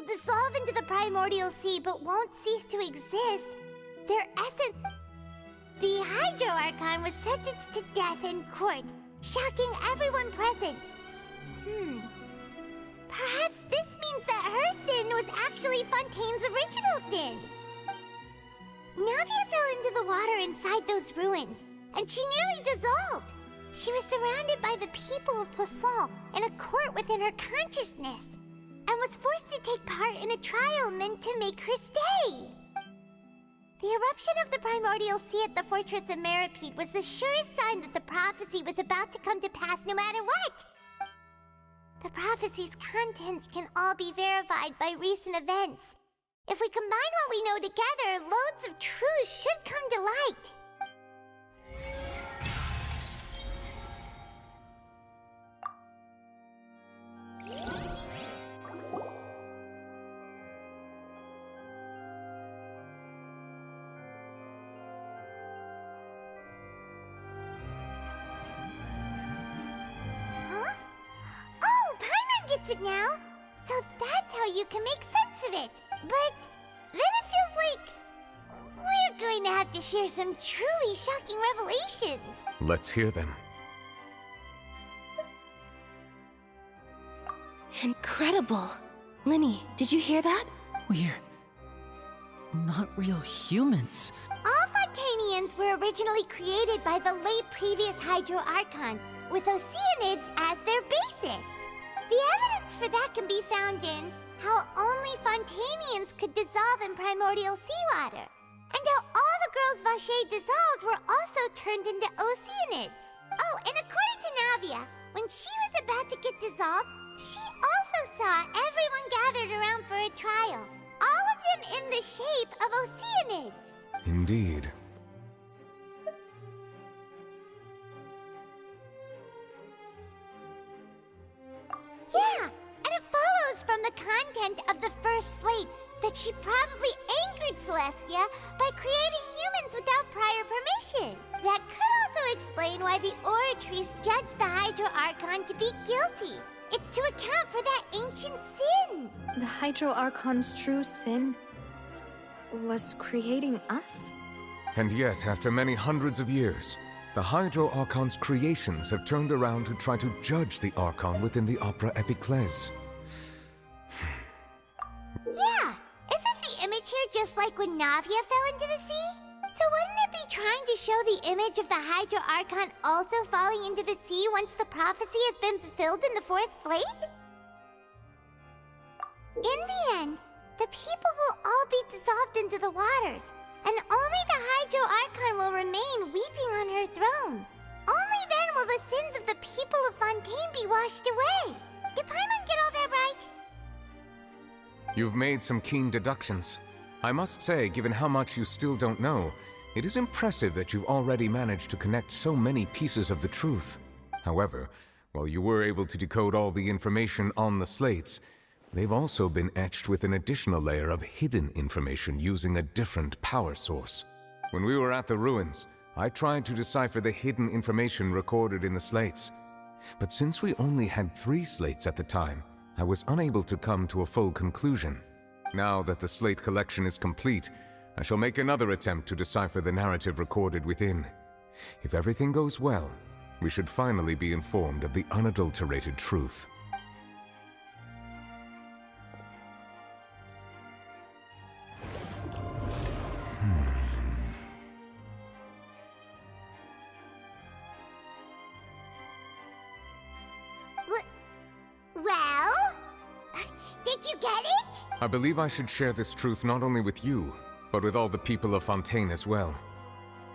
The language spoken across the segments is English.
dissolve into the primordial sea but won't cease to exist, their essence... The Hydro Archon was sentenced to death in court, shocking everyone present. Perhaps this means that her sin was actually Fontaine's original sin. Navia fell into the water inside those ruins, and she nearly dissolved. She was surrounded by the people of Poisson in a court within her consciousness, and was forced to take part in a trial meant to make her stay. The eruption of the primordial sea at the fortress of Meripede was the surest sign that the prophecy was about to come to pass no matter what. The prophecy's contents can all be verified by recent events. If we combine what we know together, loads of truths should come to light. It now, so that's how you can make sense of it. But then it feels like we're going to have to share some truly shocking revelations. Let's hear them. Incredible. Linny, did you hear that? We're not real humans. All Fontainians were originally created by the late previous Hydro Archon, with Oceanids as their basis. The evidence for that can be found in how only Fontainians could dissolve in primordial seawater, and how all the girls Vacher dissolved were also turned into Oceanids. Oh, and according to Navia, when she was about to get dissolved, she also saw everyone gathered around for a trial, all of them in the shape of Oceanids. Indeed. Yeah, and it follows from the content of the first slate that she probably angered Celestia by creating humans without prior permission. That could also explain why the Oratrice judged the Hydro Archon to be guilty. It's to account for that ancient sin. The Hydro Archon's true sin was creating us? And yet, after many hundreds of years, the Hydro Archon's creations have turned around to try to judge the Archon within the Opera Epiclese. Yeah, isn't the image here just like when Navia fell into the sea? So wouldn't it be trying to show the image of the Hydro Archon also falling into the sea once the prophecy has been fulfilled in the fourth slate? In the end, the people will all be dissolved into the waters, and only the Hydro Archon will remain weeping on her throne. Only then will the sins of the people of Fontaine be washed away. Did Paimon get all that right? You've made some keen deductions. I must say, given how much you still don't know, it is impressive that you've already managed to connect so many pieces of the truth. However, while you were able to decode all the information on the slates, they've also been etched with an additional layer of hidden information using a different power source. When we were at the ruins, I tried to decipher the hidden information recorded in the slates. But since we only had 3 slates at the time, I was unable to come to a full conclusion. Now that the slate collection is complete, I shall make another attempt to decipher the narrative recorded within. If everything goes well, we should finally be informed of the unadulterated truth. Well? Did you get it? I believe I should share this truth not only with you, but with all the people of Fontaine as well.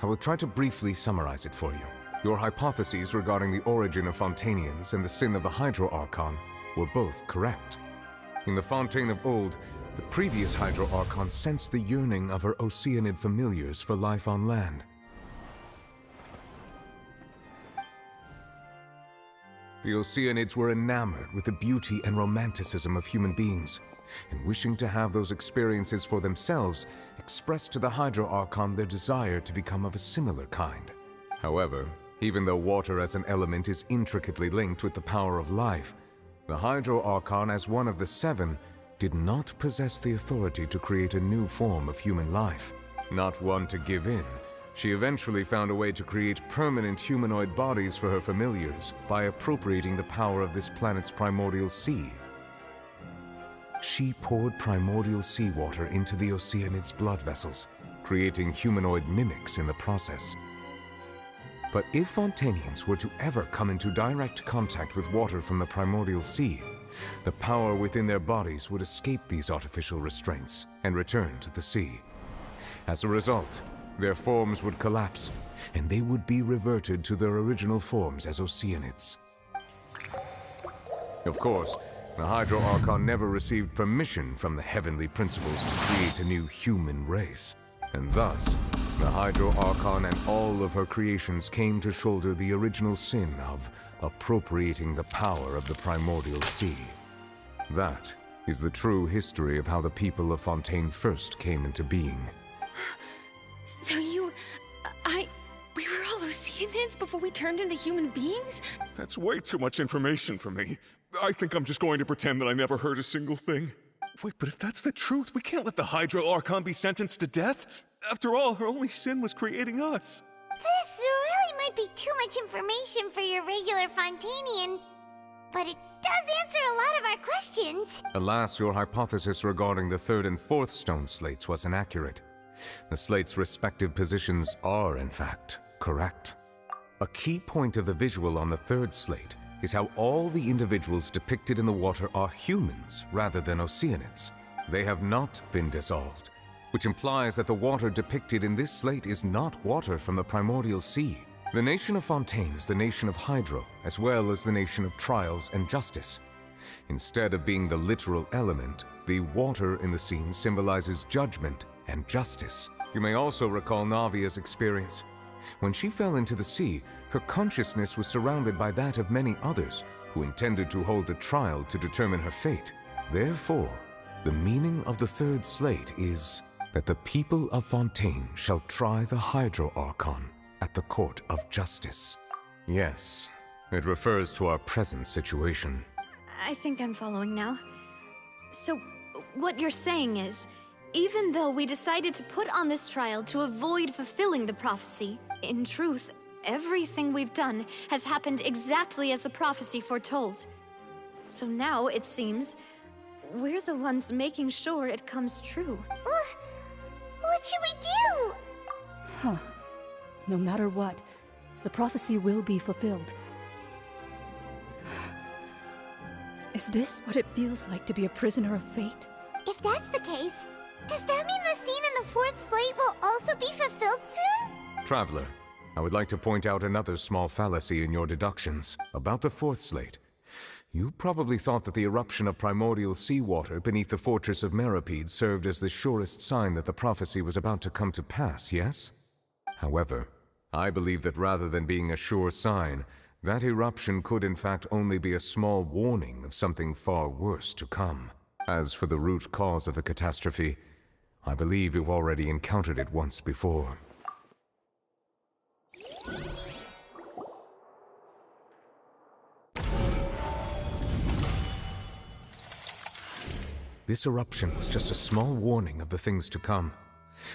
I will try to briefly summarize it for you. Your hypotheses regarding the origin of Fontainians and the sin of the Hydro Archon were both correct. In the Fontaine of old, the previous Hydro Archon sensed the yearning of her Oceanid familiars for life on land. The Oceanids were enamored with the beauty and romanticism of human beings, and wishing to have those experiences for themselves, expressed to the Hydro Archon their desire to become of a similar kind. However, even though water as an element is intricately linked with the power of life, the Hydro Archon, as one of the 7, did not possess the authority to create a new form of human life. Not one to give in, she eventually found a way to create permanent humanoid bodies for her familiars by appropriating the power of this planet's primordial sea. She poured primordial seawater into the Oceanid's blood vessels, creating humanoid mimics in the process. But if Fontainians were to ever come into direct contact with water from the primordial sea, the power within their bodies would escape these artificial restraints and return to the sea. As a result, their forms would collapse, and they would be reverted to their original forms as Oceanids. Of course, the Hydro Archon never received permission from the heavenly principles to create a new human race. And thus, the Hydro Archon and all of her creations came to shoulder the original sin of appropriating the power of the primordial sea. That is the true history of how the people of Fontaine first came into being. So we were all Oceanids before we turned into human beings? That's way too much information for me. I think I'm just going to pretend that I never heard a single thing. Wait, but if that's the truth, we can't let the Hydro Archon be sentenced to death. After all, her only sin was creating us. This really might be too much information for your regular Fontainian, but it does answer a lot of our questions. Alas, your hypothesis regarding the third and fourth stone slates was inaccurate. The slates' respective positions are, in fact, correct. A key point of the visual on the third slate is how all the individuals depicted in the water are humans rather than Oceanids. They have not been dissolved, which implies that the water depicted in this slate is not water from the primordial sea. The nation of Fontaine is the nation of Hydro, as well as the nation of trials and justice. Instead of being the literal element, the water in the scene symbolizes judgment and justice. You may also recall Navia's experience. When she fell into the sea, her consciousness was surrounded by that of many others who intended to hold a trial to determine her fate. Therefore, the meaning of the third slate is that the people of Fontaine shall try the Hydro Archon at the court of justice. Yes, it refers to our present situation. I think I'm following now. So, what you're saying is, even though we decided to put on this trial to avoid fulfilling the prophecy, in truth, everything we've done has happened exactly as the prophecy foretold. So now, it seems, we're the ones making sure it comes true. What should we do? Huh. No matter what, the prophecy will be fulfilled. Is this what it feels like to be a prisoner of fate? If that's the case, does that mean the scene in the fourth slate will also be fulfilled soon? Traveler, I would like to point out another small fallacy in your deductions about the fourth slate. You probably thought that the eruption of primordial seawater beneath the fortress of Meripede served as the surest sign that the prophecy was about to come to pass, yes? However, I believe that rather than being a sure sign, that eruption could in fact only be a small warning of something far worse to come. As for the root cause of the catastrophe, I believe you've already encountered it once before. This eruption was just a small warning of the things to come.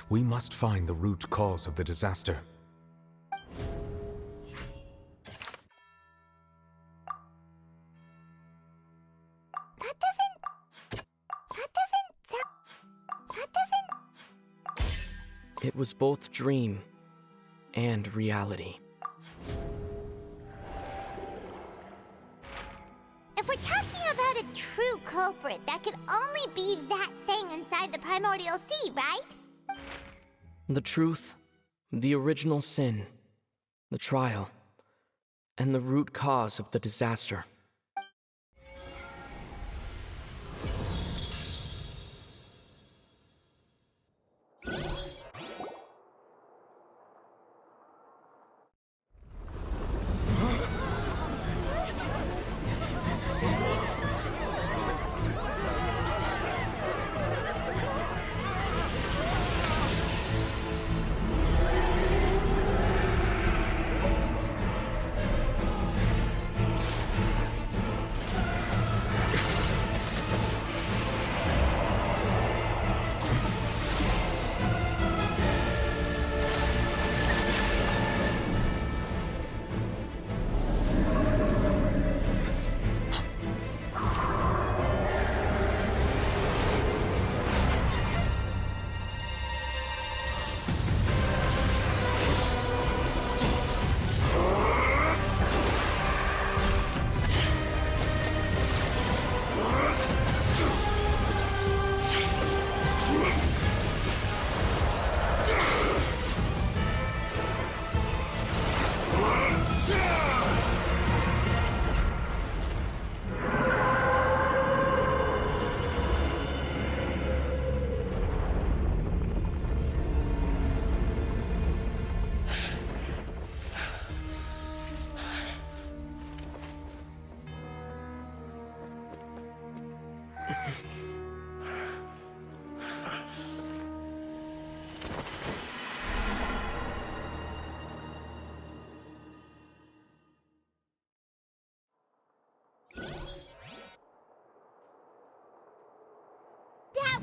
We must find the root cause of the disaster. It was both dream and reality. If we're talking about a true culprit, that could only be that thing inside the primordial sea, right? The truth, the original sin, the trial, and the root cause of the disaster.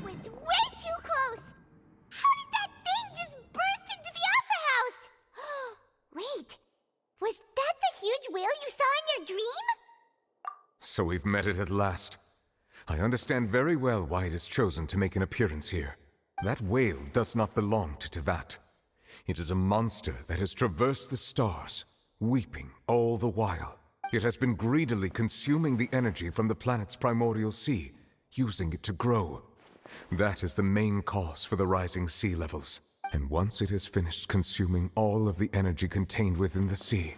was way too close! How did that thing just burst into the Opera House? Wait, was that the huge whale you saw in your dream? So we've met it at last. I understand very well why it has chosen to make an appearance here. That whale does not belong to Teyvat. It is a monster that has traversed the stars, weeping all the while. It has been greedily consuming the energy from the planet's primordial sea, using it to grow. That is the main cause for the rising sea levels. And once it has finished consuming all of the energy contained within the sea,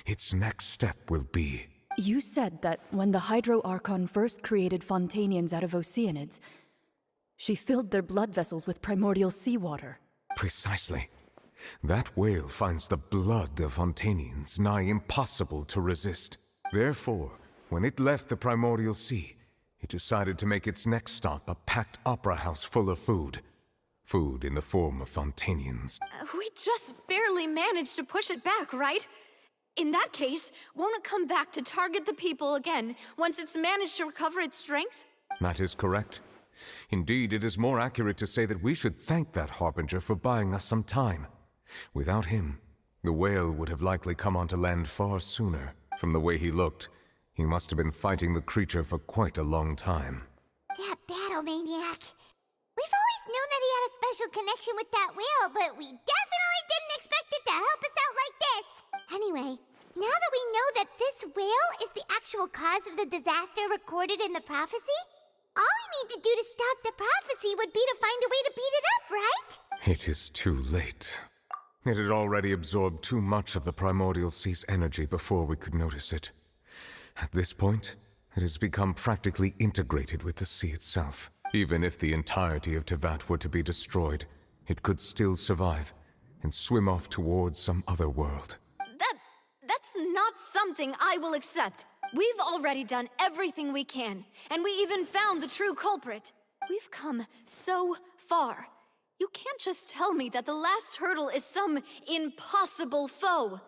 its next step will be... You said that when the Hydro Archon first created Fontainians out of Oceanids, she filled their blood vessels with primordial seawater. Precisely. That whale finds the blood of Fontainians nigh impossible to resist. Therefore, when it left the primordial sea, it decided to make its next stop a packed opera house full of food. Food in the form of Fontainians. We just barely managed to push it back, right? In that case, won't it come back to target the people again once it's managed to recover its strength? That is correct. Indeed, it is more accurate to say that we should thank that Harbinger for buying us some time. Without him, the whale would have likely come onto land far sooner. From the way he looked, he must have been fighting the creature for quite a long time. That battle maniac. We've always known that he had a special connection with that whale, but we definitely didn't expect it to help us out like this. Anyway, now that we know that this whale is the actual cause of the disaster recorded in the prophecy, all we need to do to stop the prophecy would be to find a way to beat it up, right? It is too late. It had already absorbed too much of the primordial sea's energy before we could notice it. At this point, it has become practically integrated with the sea itself. Even if the entirety of Teyvat were to be destroyed, it could still survive and swim off towards some other world. That's not something I will accept. We've already done everything we can, and we even found the true culprit. We've come so far. You can't just tell me that the last hurdle is some impossible foe.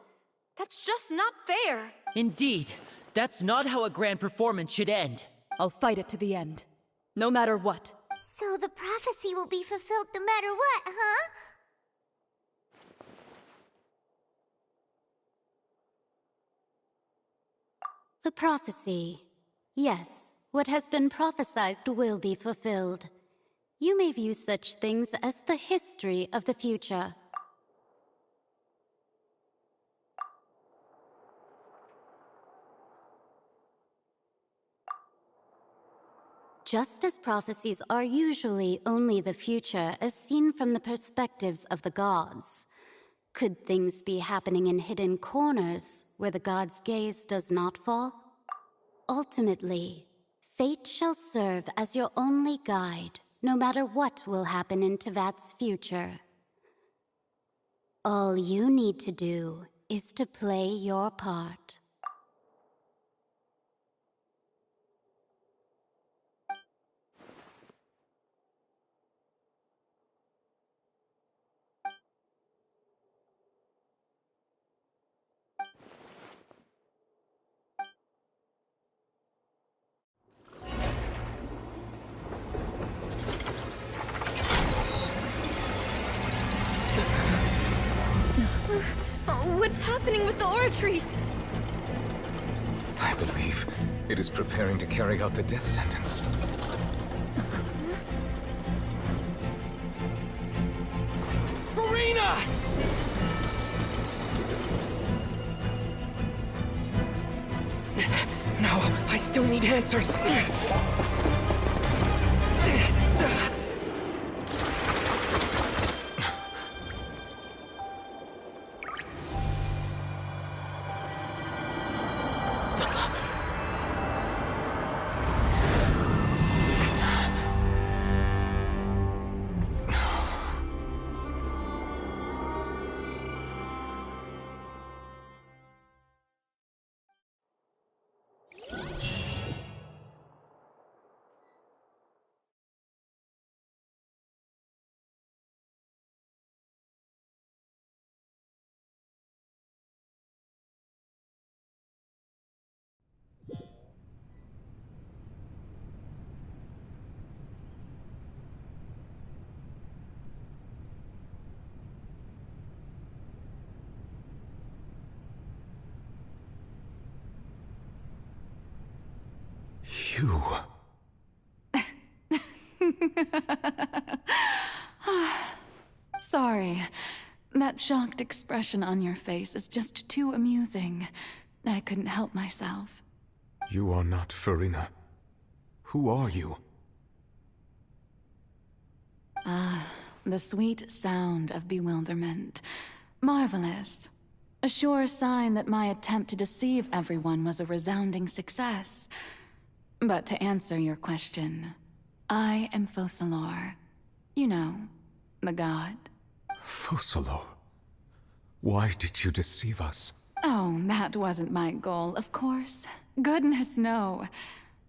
That's just not fair. Indeed, that's not how a grand performance should end. I'll fight it to the end. No matter what. So the prophecy will be fulfilled no matter what, huh? The prophecy. Yes, what has been prophesied will be fulfilled. You may view such things as the history of the future. Just as prophecies are usually only the future as seen from the perspectives of the gods, could things be happening in hidden corners where the gods' gaze does not fall? Ultimately, fate shall serve as your only guide, no matter what will happen in Teyvat's future. All you need to do is to play your part. What's happening with the oratories? I believe it is preparing to carry out the death sentence. Furina! No, I still need answers. You... Sorry. That shocked expression on your face is just too amusing. I couldn't help myself. You are not Furina. Who are you? The sweet sound of bewilderment. Marvelous. A sure sign that my attempt to deceive everyone was a resounding success. But to answer your question, I am Focalors. You know, the god. Focalors? Why did you deceive us? Oh, that wasn't my goal, of course. Goodness, no.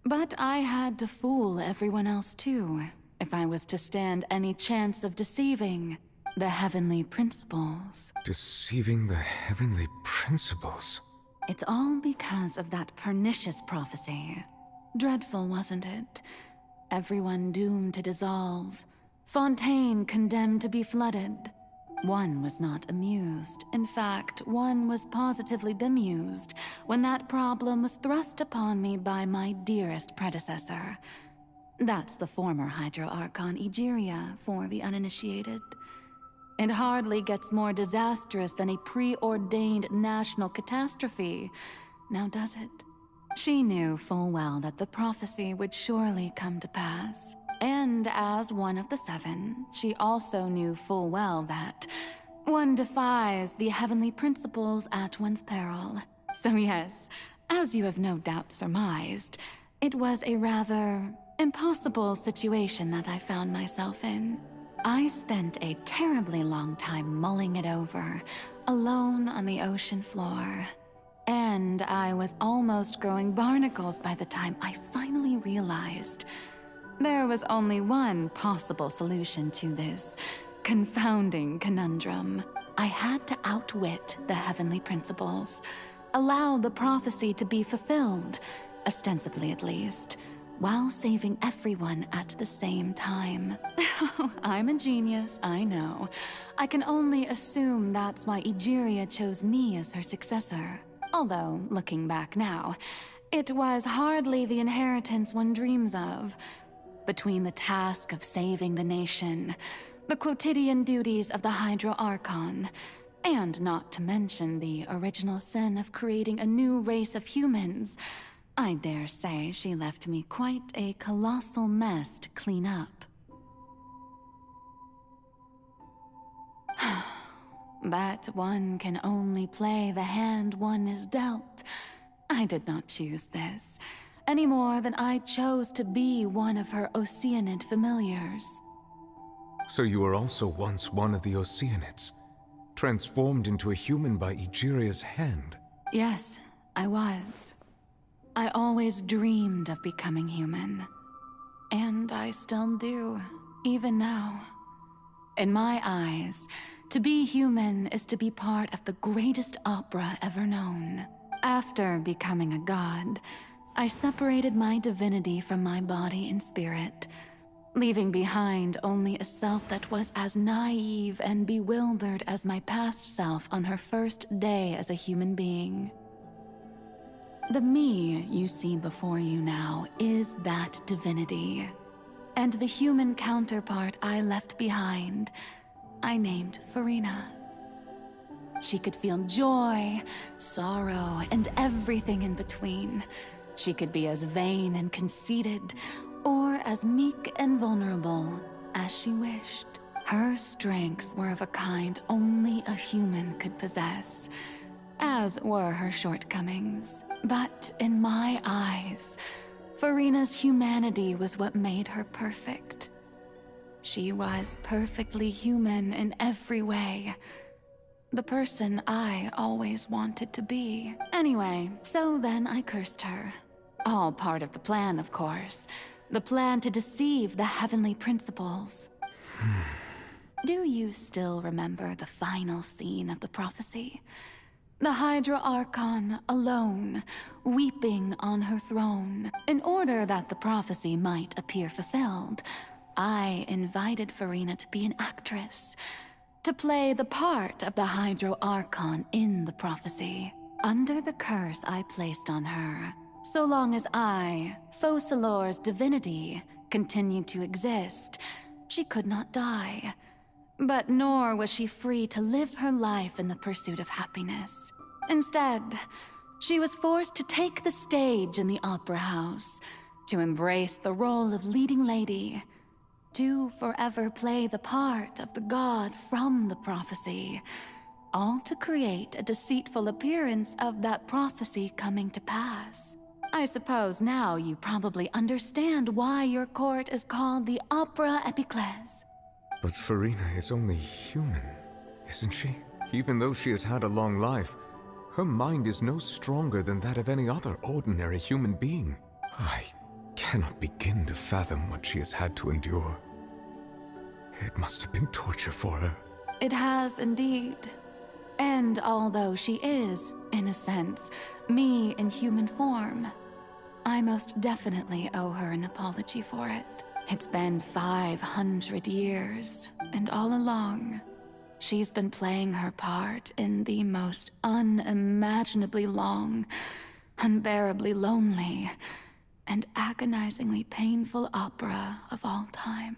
But I had to fool everyone else too, if I was to stand any chance of deceiving the heavenly principles. Deceiving the heavenly principles? It's all because of that pernicious prophecy. Dreadful, wasn't it? Everyone doomed to dissolve. Fontaine condemned to be flooded. One was not amused. In fact, one was positively bemused when that problem was thrust upon me by my dearest predecessor. That's the former Hydro Archon Egeria for the uninitiated. It hardly gets more disastrous than a preordained national catastrophe, now does it? She knew full well that the prophecy would surely come to pass. And as one of the seven, she also knew full well that one defies the heavenly principles at one's peril. So yes, as you have no doubt surmised, it was a rather impossible situation that I found myself in. I spent a terribly long time mulling it over, alone on the ocean floor. And I was almost growing barnacles by the time I finally realized there was only one possible solution to this confounding conundrum. I had to outwit the heavenly principles, allow the prophecy to be fulfilled, ostensibly at least, while saving everyone at the same time. I'm a genius, I know. I can only assume that's why Egeria chose me as her successor. Although, looking back now, it was hardly the inheritance one dreams of. Between the task of saving the nation, the quotidian duties of the Hydro Archon, and not to mention the original sin of creating a new race of humans, I dare say she left me quite a colossal mess to clean up. But one can only play the hand one is dealt. I did not choose this, any more than I chose to be one of her Oceanid familiars. So you were also once one of the Oceanids, transformed into a human by Egeria's hand? Yes, I was. I always dreamed of becoming human. And I still do, even now. In my eyes, to be human is to be part of the greatest opera ever known. After becoming a god, I separated my divinity from my body and spirit, leaving behind only a self that was as naive and bewildered as my past self on her first day as a human being. The me you see before you now is that divinity, and the human counterpart I left behind, I named Furina. She could feel joy, sorrow, and everything in between. She could be as vain and conceited, or as meek and vulnerable as she wished. Her strengths were of a kind only a human could possess, as were her shortcomings. But in my eyes, Furina's humanity was what made her perfect. She was perfectly human in every way. The person I always wanted to be. Anyway, so then I cursed her. All part of the plan, of course. The plan to deceive the heavenly principles. Do you still remember the final scene of the prophecy? The Hydra Archon, alone, weeping on her throne. In order that the prophecy might appear fulfilled, I invited Furina to be an actress, to play the part of the Hydro Archon in the prophecy. Under the curse I placed on her, So long as I, Focalors' divinity, continued to exist, she could not die. But nor was she free to live her life in the pursuit of happiness. Instead, she was forced to take the stage in the opera house, to embrace the role of leading lady, to forever play the part of the god from the prophecy, all to create a deceitful appearance of that prophecy coming to pass. I suppose now you probably understand why your court is called the Opera Epiclese. But Furina is only human, isn't she? Even though she has had a long life, her mind is no stronger than that of any other ordinary human being. I cannot begin to fathom what she has had to endure. It must have been torture for her. It has indeed. And although she is, in a sense, me in human form, I most definitely owe her an apology for it. It's been 500 years, and all along, she's been playing her part in the most unimaginably long, unbearably lonely, and agonizingly painful opera of all time.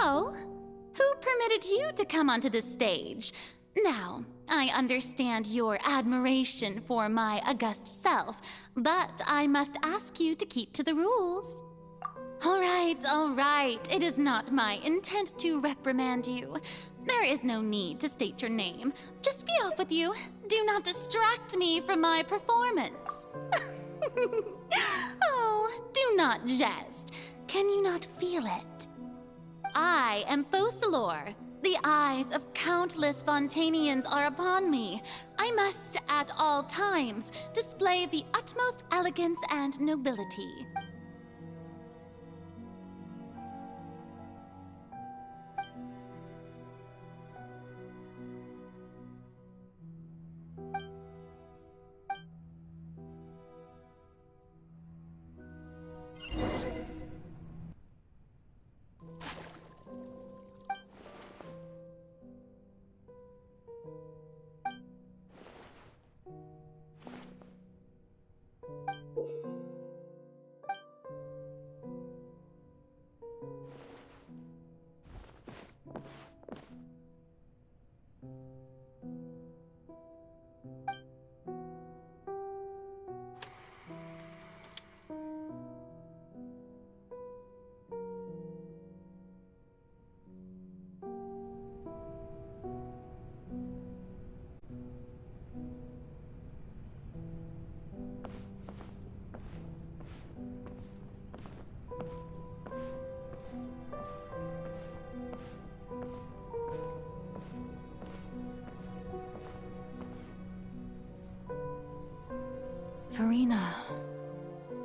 Oh, who permitted you to come onto the stage? Now, I understand your admiration for my august self, but I must ask you to keep to the rules. All right. It is not my intent to reprimand you. There is no need to state your name. Just be off with you. Do not distract me from my performance. Oh, do not jest. Can you not feel it? I am Focalor. The eyes of countless Fontainians are upon me. I must, at all times, display the utmost elegance and nobility.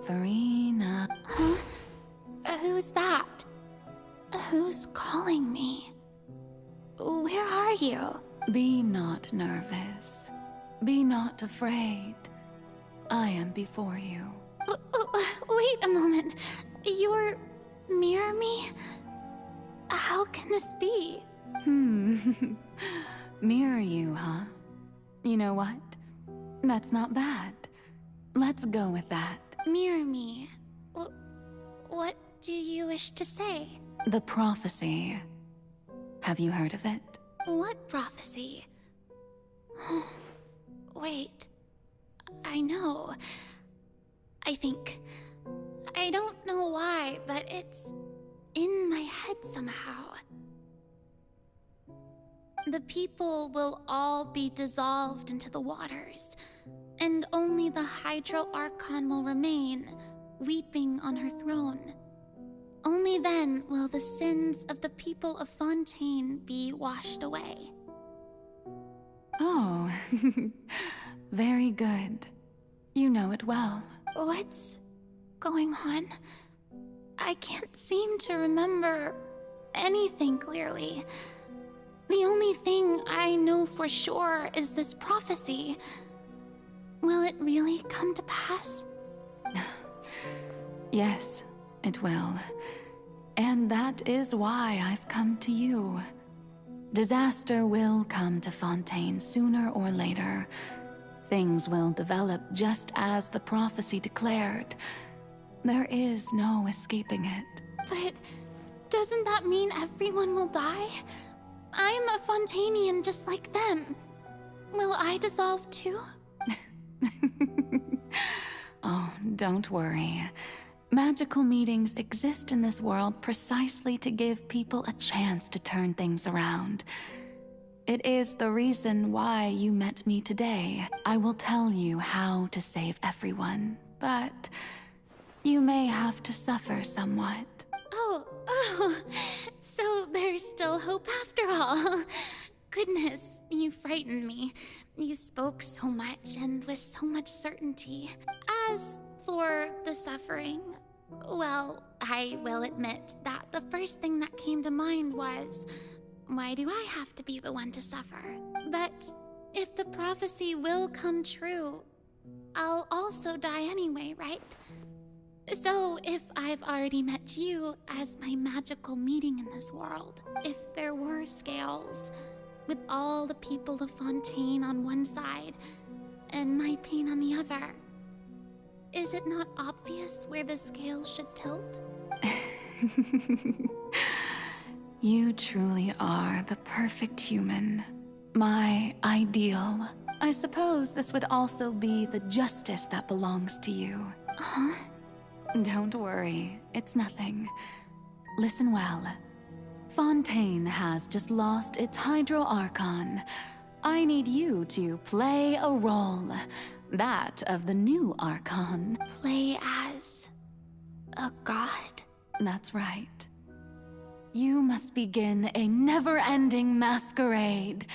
Furina. Huh? Who's that? Who's calling me? Where are you? Be not nervous. Be not afraid. I am before you. Wait a moment. You're near me? How can this be? Mirror you, huh? You know what? That's not bad. Let's go with that. Mirror me? What do you wish to say? The prophecy. Have you heard of it? What prophecy? Wait. I know. I think... I don't know why, but it's in my head somehow. The people will all be dissolved into the waters, and only the Hydro Archon will remain, weeping on her throne. Only then will the sins of the people of Fontaine be washed away. Oh, very good. You know it well. What's going on? I can't seem to remember anything clearly. The only thing I know for sure is this prophecy. Will it really come to pass? Yes, it will. And that is why I've come to you. Disaster will come to Fontaine sooner or later. Things will develop just as the prophecy declared. There is no escaping it. But doesn't that mean everyone will die? I'm a Fontainian just like them. Will I dissolve too? Oh, don't worry. Magical meetings exist in this world precisely to give people a chance to turn things around. It is the reason why you met me today. I will tell you how to save everyone, but you may have to suffer somewhat. Oh, so there's still hope after all. Goodness, you frightened me. You spoke so much and with so much certainty. As for the suffering, well, I will admit that the first thing that came to mind was, why do I have to be the one to suffer? But if the prophecy will come true, I'll also die anyway, right? So if I've already met you as my magical meeting in this world, if there were scales, with all the people of Fontaine on one side and my pain on the other, is it not obvious where the scales should tilt? You truly are the perfect human. My ideal. I suppose this would also be the justice that belongs to you. Huh? Don't worry, it's nothing. Listen well. Fontaine has just lost its Hydro Archon. I need you to play a role. That of the new Archon. Play as a god? That's right. You must begin a never-ending masquerade.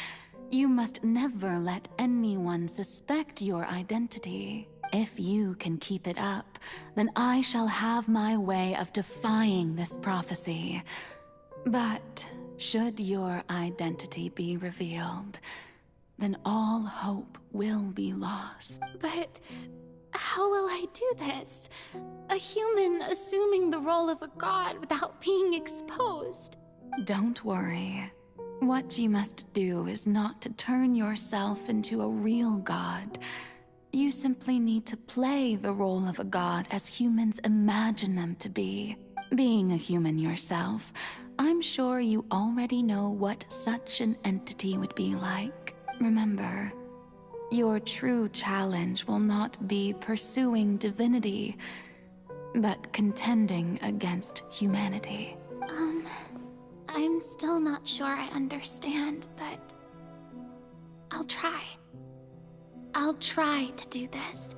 You must never let anyone suspect your identity. If you can keep it up, then I shall have my way of defying this prophecy. But should your identity be revealed, then all hope will be lost. But how will I do this? A human assuming the role of a god without being exposed? Don't worry. What you must do is not to turn yourself into a real god. You simply need to play the role of a god as humans imagine them to be. Being a human yourself, I'm sure you already know what such an entity would be like. Remember, your true challenge will not be pursuing divinity, but contending against humanity. I'm still not sure I understand, but I'll try. I'll try to do this.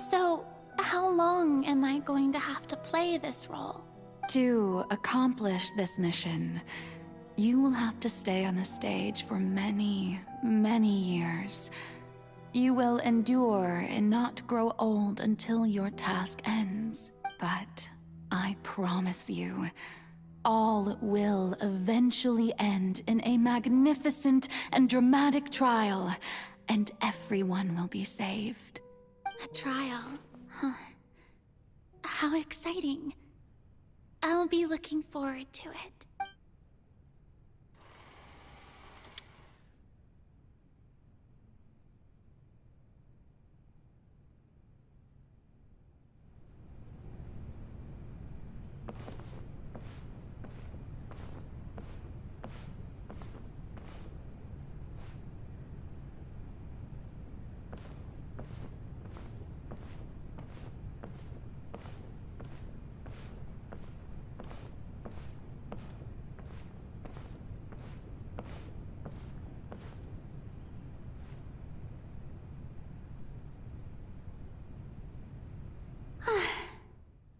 So, how long am I going to have to play this role? To accomplish this mission, you will have to stay on the stage for many, many years. You will endure and not grow old until your task ends. But I promise you, all will eventually end in a magnificent and dramatic trial, and everyone will be saved. A trial, huh? How exciting. I'll be looking forward to it.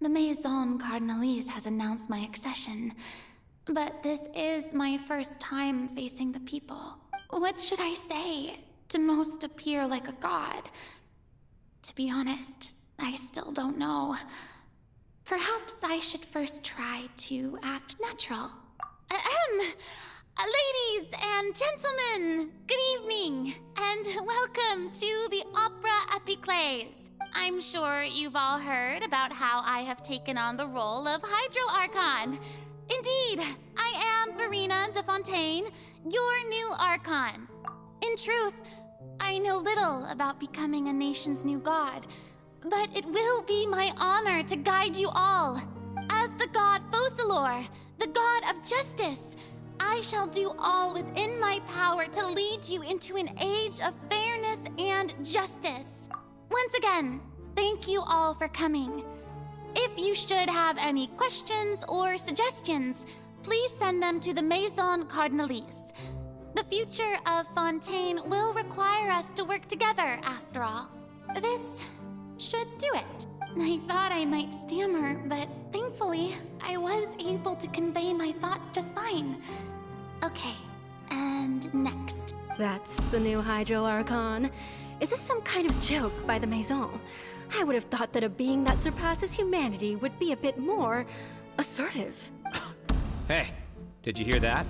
The Maison Cardinalise has announced my accession, but this is my first time facing the people. What should I say to most appear like a god? To be honest, I still don't know. Perhaps I should first try to act natural. Ladies and gentlemen, good evening, and welcome to the Opera Epiclese. I'm sure you've all heard about how I have taken on the role of Hydro Archon. Indeed, I am Furina de Fontaine, your new Archon. In truth, I know little about becoming a nation's new god, but it will be my honor to guide you all. As the god Focalors, the god of justice, I shall do all within my power to lead you into an age of fairness and justice. Once again, thank you all for coming. If you should have any questions or suggestions, please send them to the Maison Cardinalise. The future of Fontaine will require us to work together, after all. This should do it. I thought I might stammer, but thankfully, I was able to convey my thoughts just fine. Okay, and next. That's the new Hydro Archon. Is this some kind of joke by the Maison? I would have thought that a being that surpasses humanity would be a bit more assertive. Hey, did you hear that?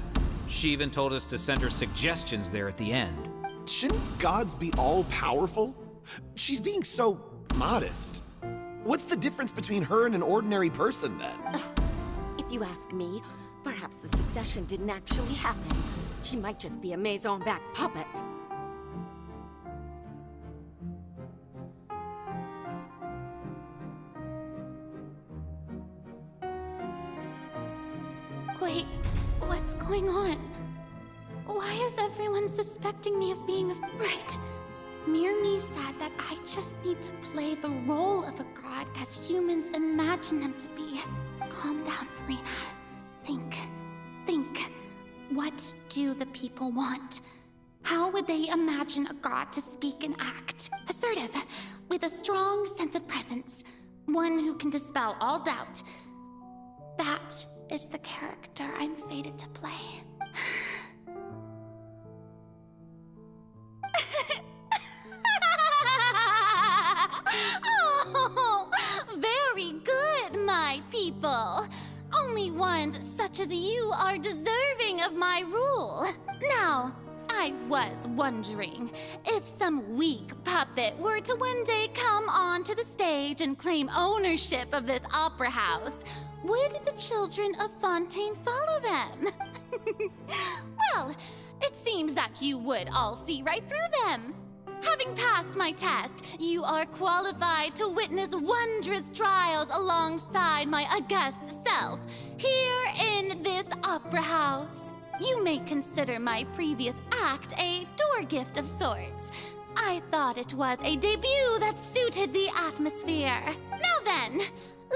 She even told us to send her suggestions there at the end. Shouldn't gods be all-powerful? She's being so modest. What's the difference between her and an ordinary person, then? If you ask me, perhaps the succession didn't actually happen. She might just be a Maison-backed puppet. Wait, what's going on? Why is everyone suspecting me of being a... Right. Mirmi said that I just need to play the role of a god as humans imagine them to be. Calm down, Furina. Think. What do the people want? How would they imagine a god to speak and act? Assertive, with a strong sense of presence. One who can dispel all doubt. That is the character I'm fated to play. Oh, very good, my people. Only ones such as you are deserving of my rule. Now, I was wondering if some weak puppet were to one day come onto the stage and claim ownership of this opera house, would the children of Fontaine follow them? Well, it seems that you would all see right through them. Having passed my test, you are qualified to witness wondrous trials alongside my august self, here in this opera house. You may consider my previous act a door gift of sorts. I thought it was a debut that suited the atmosphere. Now then,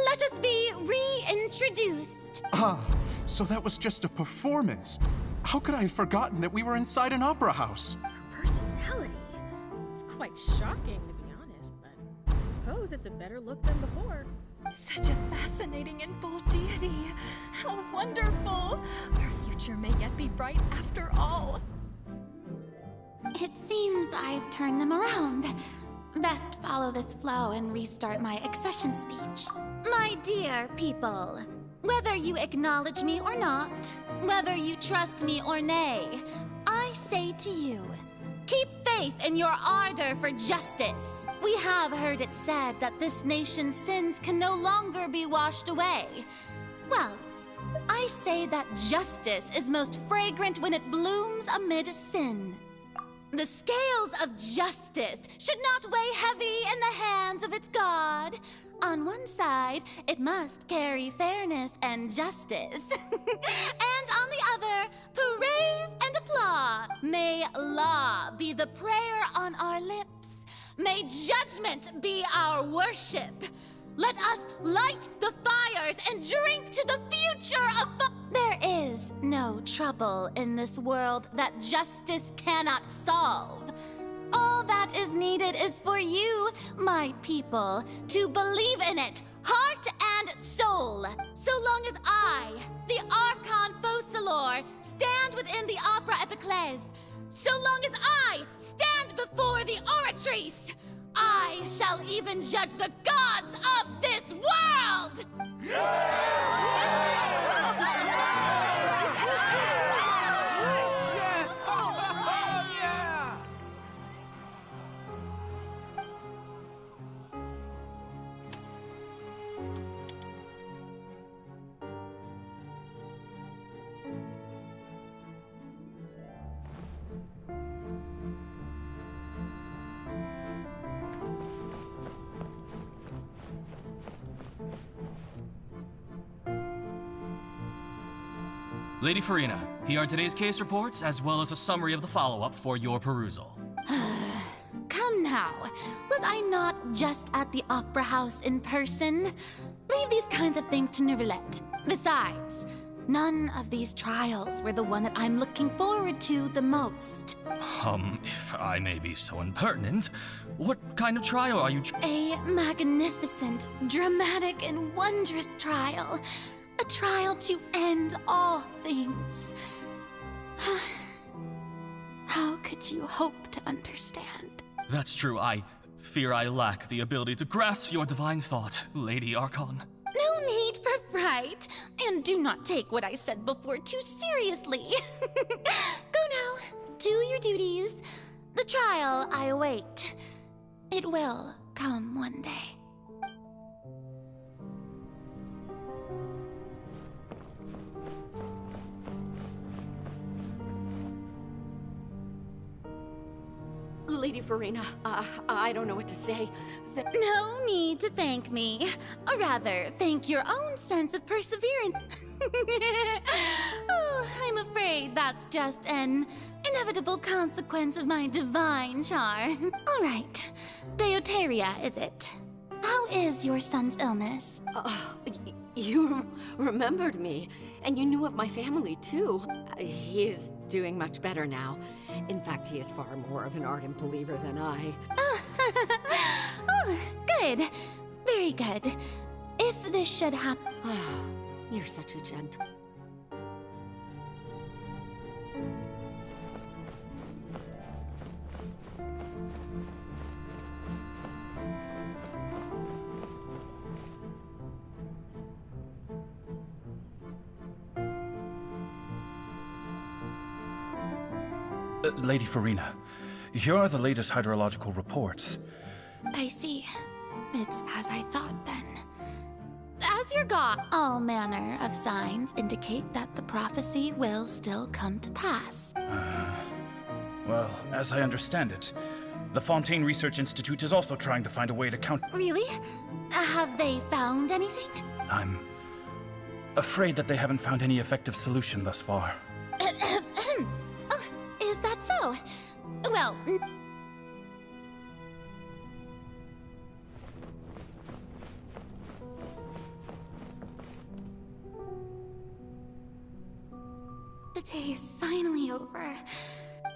let us be reintroduced. Ah, so that was just a performance. How could I have forgotten that we were inside an opera house? Her personality. It's quite shocking, to be honest, but I suppose it's a better look than before. Such a fascinating and bold deity. How wonderful. Our future may yet be bright after all. It seems I've turned them around. Best follow this flow and restart my accession speech. My dear people, whether you acknowledge me or not, whether you trust me or nay, I say to you, keep faith in your ardor for justice. We have heard it said that this nation's sins can no longer be washed away. Well, I say that justice is most fragrant when it blooms amid sin. The scales of justice should not weigh heavy in the hands of its God. On one side, it must carry fairness and justice. And on the other, praise and applause. May law be the prayer on our lips. May judgment be our worship. Let us light the fires and drink to the future of There is no trouble in this world that justice cannot solve. All that is needed is for you, my people, to believe in it, heart and soul. So long as I, the Archon Focalors, stand within the Opera Epiclese, so long as I stand before the Oratrice, I shall even judge the gods of this world! Lady Furina, here are today's case reports, as well as a summary of the follow-up for your perusal. Come now, was I not just at the Opera House in person? Leave these kinds of things to Neuvillette. Besides, none of these trials were the one that I'm looking forward to the most. If I may be so impertinent, what kind of trial are you A magnificent, dramatic, and wondrous trial. A trial to end all things. How could you hope to understand? That's true. I fear I lack the ability to grasp your divine thought, Lady Archon. No need for fright, and do not take what I said before too seriously. Go now, do your duties. The trial I await. It will come one day. Lady Furina, I don't know what to say. No need to thank me. Or rather, thank your own sense of perseverance. Oh, I'm afraid that's just an inevitable consequence of my divine charm. All right. Deuteria, is it? How is your son's illness? You remembered me, and you knew of my family, too. He is doing much better now. In fact, he is far more of an ardent believer than I. Oh, good. Very good. If this should happen... You're such a gent. Lady Furina, here are the latest hydrological reports. I see. It's as I thought, then. As your god, all manner of signs indicate that the prophecy will still come to pass. Well, as I understand it, the Fontaine Research Institute is also trying to find a way to count... Really? Have they found anything? I'm afraid that they haven't found any effective solution thus far. Oh, is that so? Well... The day is finally over.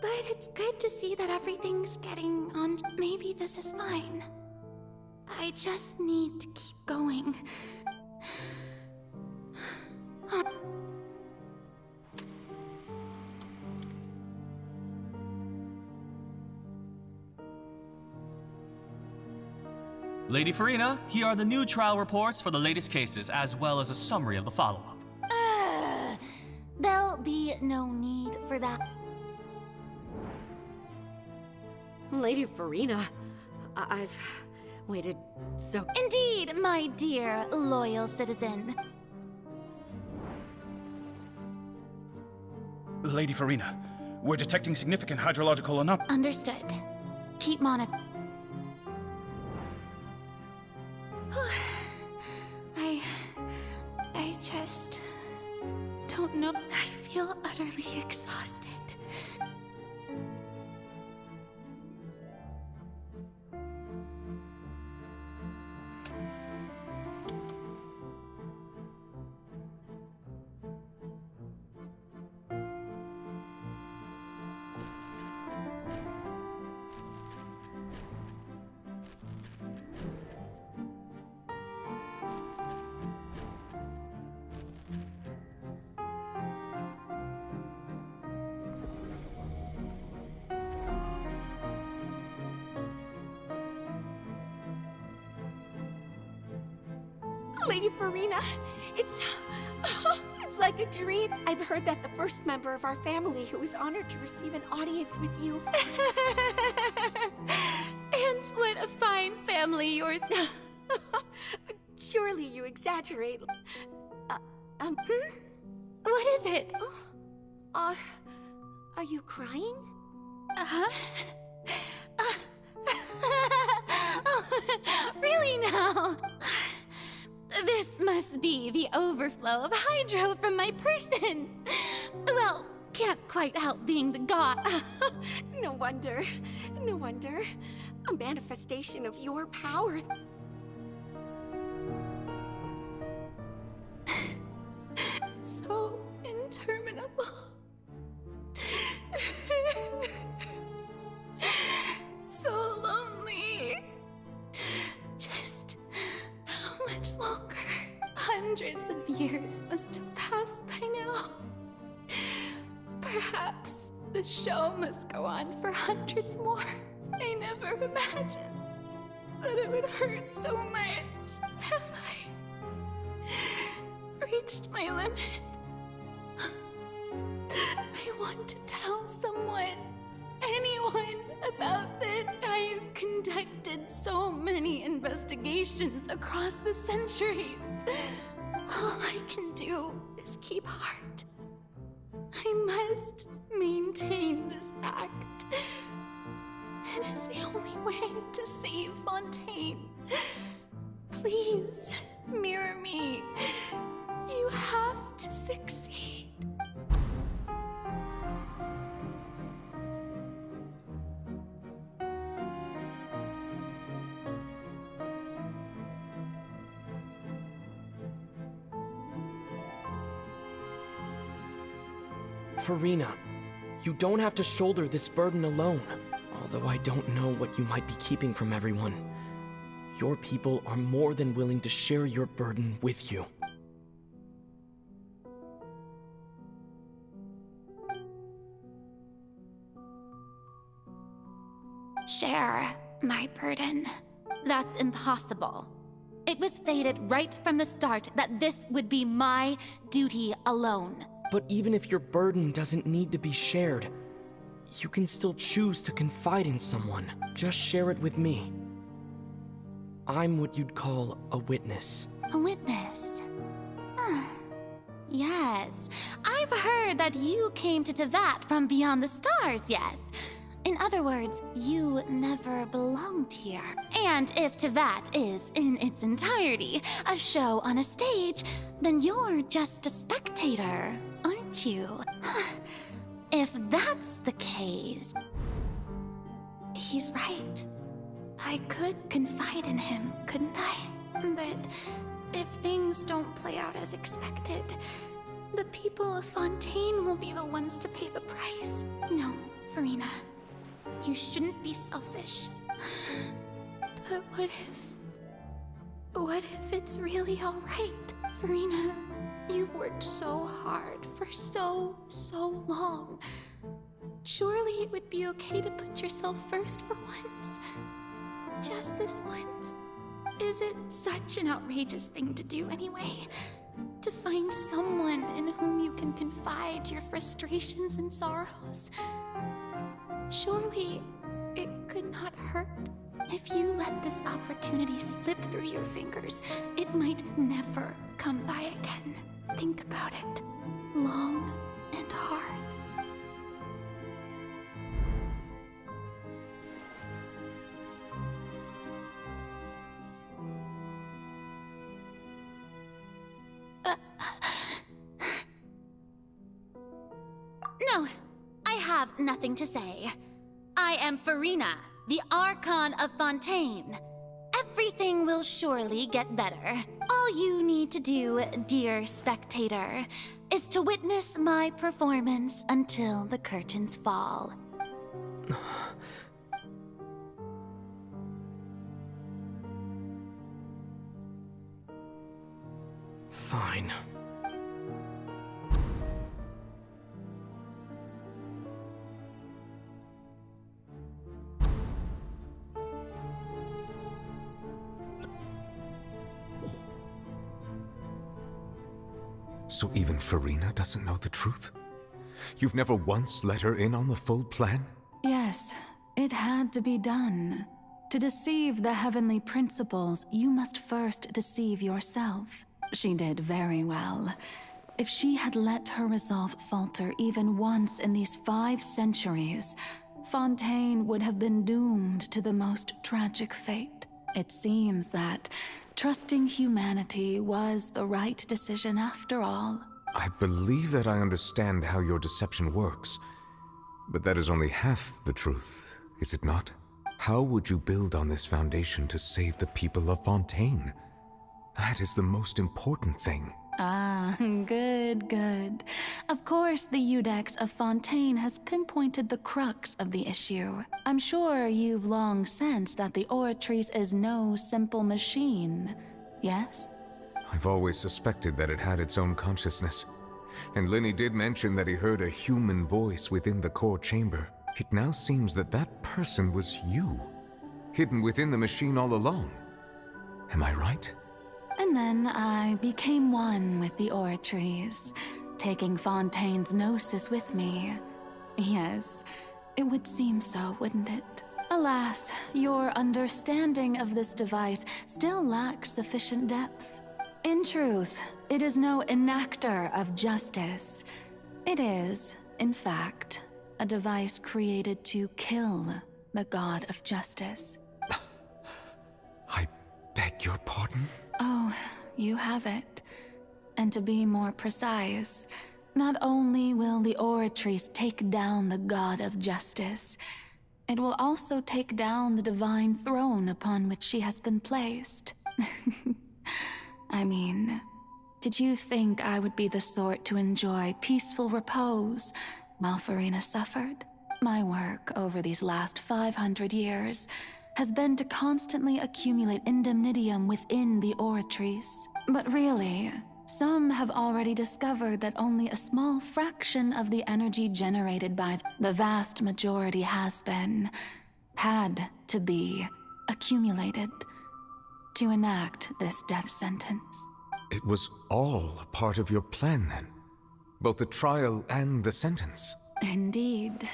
But it's good to see that everything's getting on. Maybe this is fine. I just need to keep going. Lady Furina, here are the new trial reports for the latest cases, as well as a summary of the follow-up. There'll be no need for that. Lady Furina, I've waited so... Indeed, my dear, loyal citizen. Lady Furina, we're detecting significant hydrological anomalies. Understood. Keep monitoring. I just... don't know. I feel utterly exhausted. Lady Furina. It's like a dream. I've heard that the first member of our family who was honored to receive an audience with you. And what a fine family you're... Surely you exaggerate. What is it? Are you crying? Uh-huh. Really now? This must be the overflow of hydro from my person. Well, can't quite help being the god. No wonder. No wonder. A manifestation of your power. So interminable. So lonely. Just how much longer? Hundreds of years must have passed by now. Perhaps the show must go on for hundreds more. I never imagined that it would hurt so much. Have I reached my limit? I want to tell someone, anyone, about it. I have conducted so many investigations across the centuries. All I can do is keep heart. I must maintain this act. It is the only way to save Fontaine. Please, mirror me. You have to succeed. Furina, you don't have to shoulder this burden alone. Although I don't know what you might be keeping from everyone, your people are more than willing to share your burden with you. Share my burden. That's impossible. It was fated right from the start that this would be my duty alone. But even if your burden doesn't need to be shared, you can still choose to confide in someone. Just share it with me. I'm what you'd call a witness. A witness? Yes. I've heard that you came to Tevat from beyond the stars, yes. In other words, you never belonged here. And if Tevat is, in its entirety, a show on a stage, then you're just a spectator, aren't you? If that's the case... He's right. I could confide in him, couldn't I? But if things don't play out as expected, the people of Fontaine will be the ones to pay the price. No, Furina. You shouldn't be selfish. But what if it's really alright? Furina, you've worked so hard for so long. Surely it would be okay to put yourself first for once. Just this once. Is it such an outrageous thing to do anyway? To find someone in whom you can confide your frustrations and sorrows? Surely it could not hurt. If you let this opportunity slip through your fingers, it might never come by again. Think about it. Long and hard. No, I have nothing to say. I am Furina, the Archon of Fontaine. Everything will surely get better. All you need to do, dear spectator, is to witness my performance until the curtains fall. Fine. So even Furina doesn't know the truth? You've never once let her in on the full plan? Yes, it had to be done. To deceive the heavenly principles, you must first deceive yourself. She did very well. If she had let her resolve falter even once in these 5 centuries, Fontaine would have been doomed to the most tragic fate. It seems that trusting humanity was the right decision after all. I believe that I understand how your deception works, but that is only half the truth, is it not? How would you build on this foundation to save the people of Fontaine? That is the most important thing. Ah, good. Of course, the Iudex of Fontaine has pinpointed the crux of the issue. I'm sure you've long sensed that the Oratrice is no simple machine, yes? I've always suspected that it had its own consciousness. And Lenny did mention that he heard a human voice within the core chamber. It now seems that that person was you, hidden within the machine all along. Am I right? And then I became one with the Oratrice, taking Fontaine's gnosis with me. Yes, it would seem so, wouldn't it? Alas, your understanding of this device still lacks sufficient depth. In truth, it is no enactor of justice. It is, in fact, a device created to kill the god of justice. I beg your pardon? Oh, you have it. And to be more precise, not only will the Oratrice take down the god of justice, it will also take down the divine throne upon which she has been placed. I mean, did you think I would be the sort to enjoy peaceful repose while Furina suffered? My work over these last 500 years has been to constantly accumulate indemnitium within the Oratrice. But really, some have already discovered that only a small fraction of the energy generated by the vast majority had to be accumulated to enact this death sentence. It was all a part of your plan then? Both the trial and the sentence? Indeed.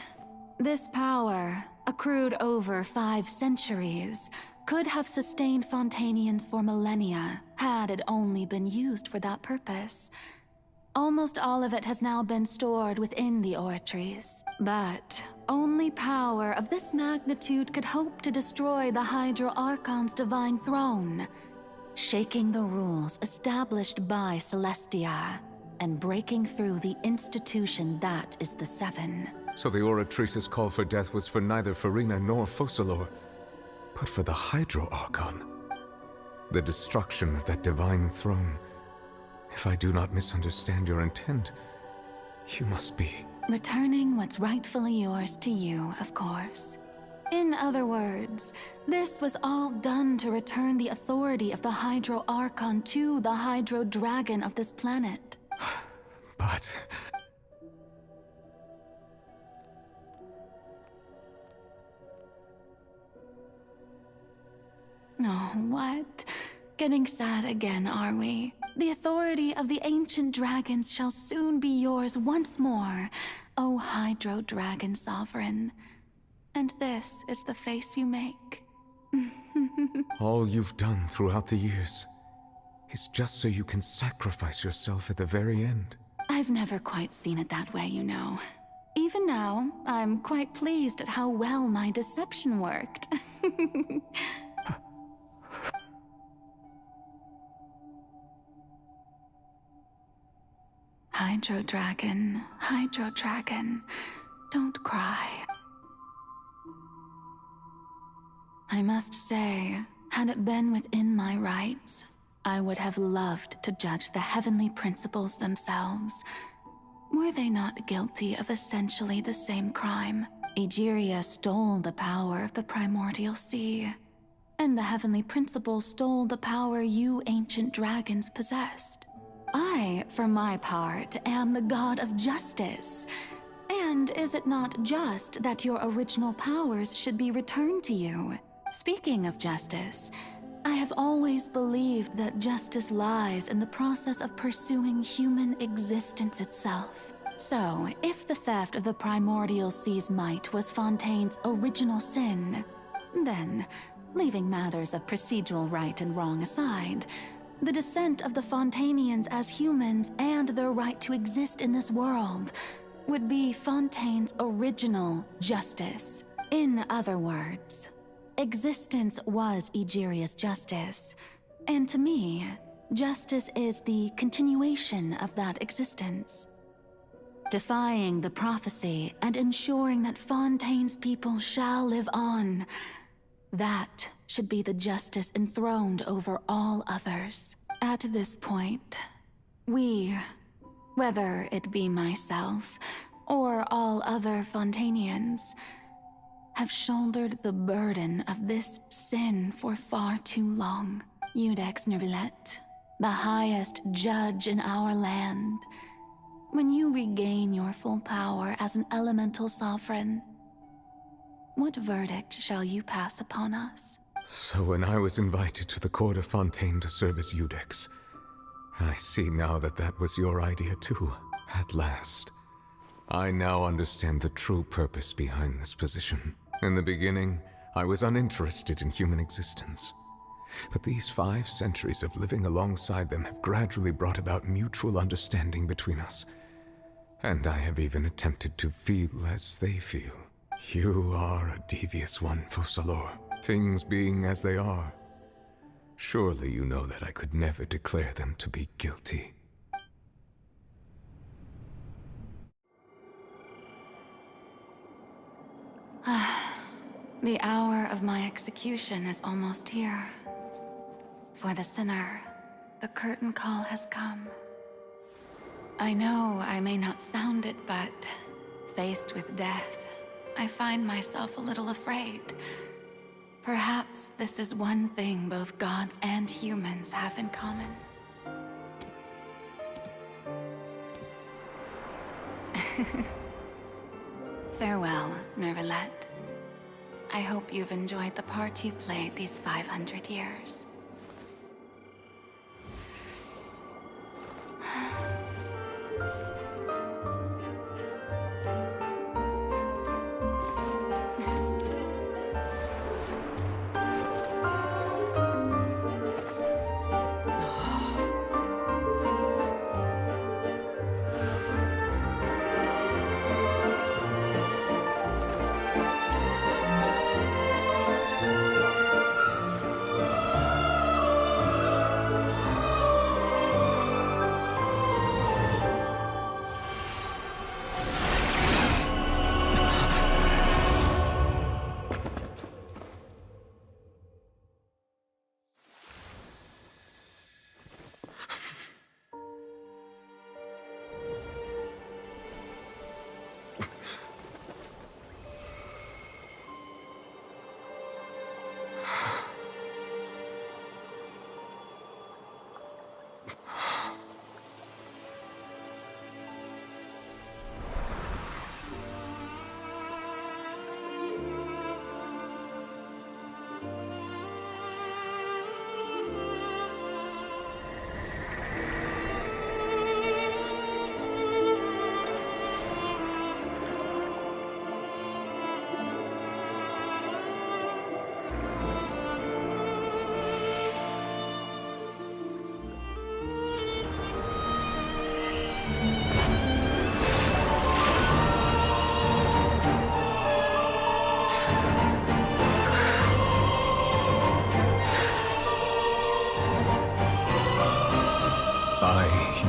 This power, accrued over 5 centuries, could have sustained Fontainians for millennia, had it only been used for that purpose. Almost all of it has now been stored within the Oratrice. But only power of this magnitude could hope to destroy the Hydro Archon's divine throne, shaking the rules established by Celestia, and breaking through the institution that is the Seven. So the Oratrice's call for death was for neither Furina nor Focalors, but for the Hydro Archon. The destruction of that divine throne. If I do not misunderstand your intent, you must be... Returning what's rightfully yours to you, of course. In other words, this was all done to return the authority of the Hydro Archon to the Hydro Dragon of this planet. But... Oh, what? Getting sad again, are we? The authority of the ancient dragons shall soon be yours once more, O Hydro Dragon Sovereign. And this is the face you make. all you've done throughout the years is just so you can sacrifice yourself at the very end. I've never quite seen it that way, you know. Even now, I'm quite pleased at how well my deception worked. Hydro Dragon, don't cry. I must say, had it been within my rights, I would have loved to judge the heavenly principles themselves. Were they not guilty of essentially the same crime? Egeria stole the power of the primordial sea, and the heavenly principles stole the power you ancient dragons possessed. I, for my part, am the god of justice. And is it not just that your original powers should be returned to you? Speaking of justice, I have always believed that justice lies in the process of pursuing human existence itself. So, if the theft of the primordial sea's might was Fontaine's original sin, then, leaving matters of procedural right and wrong aside, the descent of the Fontainians as humans and their right to exist in this world would be Fontaine's original justice. In other words, existence was Egeria's justice, and to me, justice is the continuation of that existence. Defying the prophecy and ensuring that Fontaine's people shall live on, that should be the justice enthroned over all others. At this point, we, whether it be myself or all other Fontainians, have shouldered the burden of this sin for far too long. Iudex Neuvillette, the highest judge in our land, when you regain your full power as an elemental sovereign, what verdict shall you pass upon us? So when I was invited to the court of Fontaine to serve as Iudex, I see now that that was your idea too, at last. I now understand the true purpose behind this position. In the beginning, I was uninterested in human existence. But these 5 centuries of living alongside them have gradually brought about mutual understanding between us. And I have even attempted to feel as they feel. You are a devious one, Focalors. Things being as they are, surely you know that I could never declare them to be guilty. The hour of my execution is almost here. For the sinner, the curtain call has come. I know I may not sound it, but faced with death, I find myself a little afraid. Perhaps this is one thing both gods and humans have in common. Farewell, Neuvillette. I hope you've enjoyed the part you played these 500 years.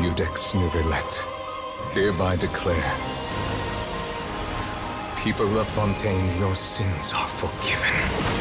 Iudex Neuvillette, hereby declare, people of Fontaine, your sins are forgiven.